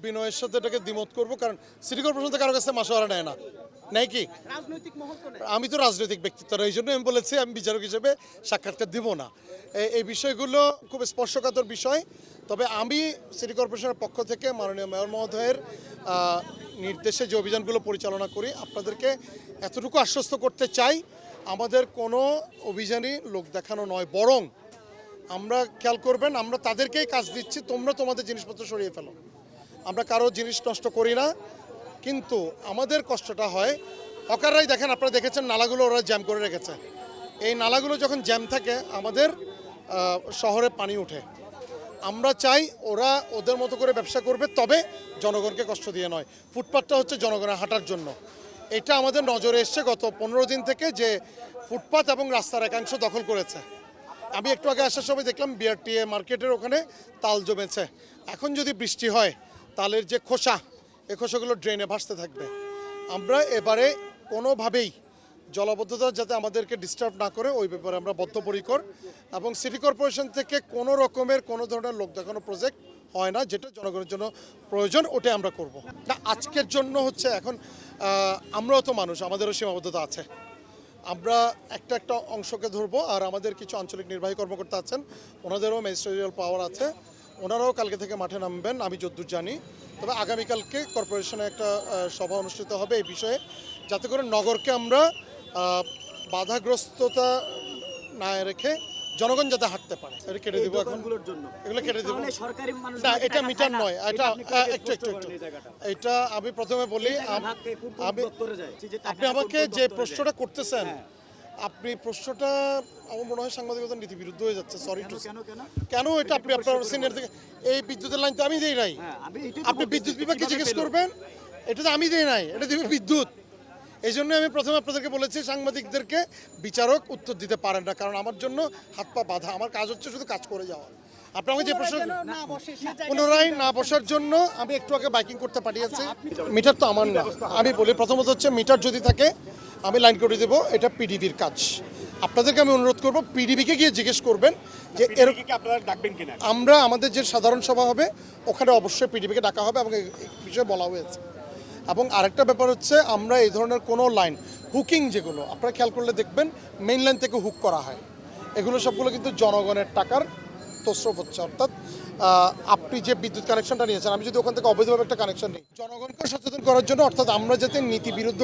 বিনয়ের সাথে এটাকে দ্বিমত করবো, কারণ সিটি কর্পোরেশন তো কারো কাছে মাসোয়ারা নেয় না, নেয় কি? আমি তো রাজনৈতিক ব্যক্তিত্ব না, এই জন্য আমি বলেছি আমি বিচারক হিসেবে সাক্ষাৎকার দিব না। এই বিষয়গুলো খুব স্পর্শকাতর বিষয়। তবে আমি সিটি কর্পোরেশনের পক্ষ থেকে মাননীয় মেয়র মহোদয়ের নির্দেশে যে অভিযানগুলো পরিচালনা করি, আপনাদেরকে এতটুকু আশ্বস্ত করতে চাই, আমাদের কোনো অভিযানই লোক দেখানো নয়, বরং আমরা খেয়াল করবেন আমরা তাদেরকেই কাজ দিচ্ছি, তোমরা তোমাদের জিনিসপত্র সরিয়ে ফেলো। আমরা কারো জিনিস নষ্ট করি না, কিন্তু আমাদের কষ্টটা হয় হকাররাই। দেখেন, আপনারা দেখেছেন নালাগুলো ওরা জ্যাম করে রেখেছে। এই নালাগুলো যখন জ্যাম থাকে আমাদের শহরে পানি ওঠে। আমরা চাই ওরা ওদের মতো করে ব্যবসা করবে, তবে জনগণকে কষ্ট দিয়ে নয়। ফুটপাথটা হচ্ছে জনগণের হাঁটার জন্য। এটা আমাদের নজরে এসছে গত 15 দিন থেকে, যে ফুটপাথ এবং রাস্তার একাংশ দখল করেছে। আমি একটু আগে আসার সময় দেখলাম বিআরটিএ মার্কেটের ওখানে তাল জমেছে। এখন যদি বৃষ্টি হয়, তালের যে খোসা, এই খোসাগুলো ড্রেনে ভাসতে থাকবে। আমরা এবারে কোনোভাবেই জলাবদ্ধতা যাতে আমাদেরকে ডিস্টার্ব না করে, ওই ব্যাপারে আমরা বদ্ধপরিকর। এবং সিটি কর্পোরেশন থেকে কোনো রকমের কোনো ধরনের লোক দেখানো প্রজেক্ট হয় না, যেটা জনগণের জন্য প্রয়োজন ওটা আমরা করব না। আজকের জন্য হচ্ছে এখন আমরাও তো মানুষ, আমাদেরও সীমাবদ্ধতা আছে। আমরা একটা একটা অংশকে ধরবো, আর আমাদের কিছু আঞ্চলিক নির্বাহী কর্মকর্তা আছেন, ওনাদেরও ম্যাজিস্ট্রেরিয়াল পাওয়ার আছে, ওনারাও কালকে থেকে মাঠে নামবেন আমি যদ্দূর জানি। তবে আগামীকালকে কর্পোরেশনে একটা সভা অনুষ্ঠিত হবে এই বিষয়ে, যাতে করে নগরকে আমরা বাধাগ্রস্ততা না রেখে জনগণ যাতে হাঁটতে পারে। এটা কেটে দেবো এখন, এগুলো কেটে দেবো না, এটা মিটার নয়, এটা একটু এটা আমি প্রথমে বলি। আপনি আমাকে যে প্রশ্নটা করতেছেন, আপনি প্রশ্নটা আমার মনে হয় সাংবাদিকতার নীতি বিরুদ্ধ হয়ে যাচ্ছে। Sorry too. কেন? এটা আপনি আপনার সিনিয়র থেকে, এই বিদ্যুতের লাইন তো আমি দিই নাই, আপনি বিদ্যুৎ বিভাগকে জিজ্ঞেস করবেন। এটা তো আমি দিই নাই, এটা দিবে বিদ্যুৎ। এই জন্য আমি প্রথমে আপনাদেরকে বলেছি সাংবাদিকদেরকে বিচারক উত্তর দিতে পারেন না, কারণ আমার জন্য হাত পা বাঁধা। আমার কাজ হচ্ছে শুধু কাজ করে যাওয়া। আপনি আমাকে যে প্রশ্ন, পুনরায় না বসার জন্য আমি একটু আগে বাইকিং করতে পাঠিয়েছি। মিটার তো আমার না। আমি বলি প্রথমত হচ্ছে মিটার যদি থাকে আমি লাইন করে দেবো, এটা পিডিবির কাজ। আপনাদেরকে আমি অনুরোধ করবো পিডিবিকে গিয়ে জিজ্ঞেস করবেন যে এরকম আপনারা ডাকবেন কিনা। আমরা আমাদের যে সাধারণ সভা হবে ওখানে অবশ্যই পিডিবিকে ডাকা হবে এবং এই বিষয়ে বলা হয়েছে। এবং আরেকটা ব্যাপার হচ্ছে, আমরা এই ধরনের কোনো লাইন হুকিং, যেগুলো আপনারা খেয়াল করলে দেখবেন মেইন লাইন থেকে হুক করা হয়, এগুলো সবগুলো কিন্তু জনগণের টাকার তসরফ হচ্ছে। অর্থাৎ আপনি যে বিদ্যুৎ কানেকশনটা নিয়েছেন, আমি যদি ওখান থেকে অবৈধভাবে একটা কানেকশন নিই, জনগণকে সচেতন করার জন্য, অর্থাৎ আমরা যাতে নীতি বিরুদ্ধ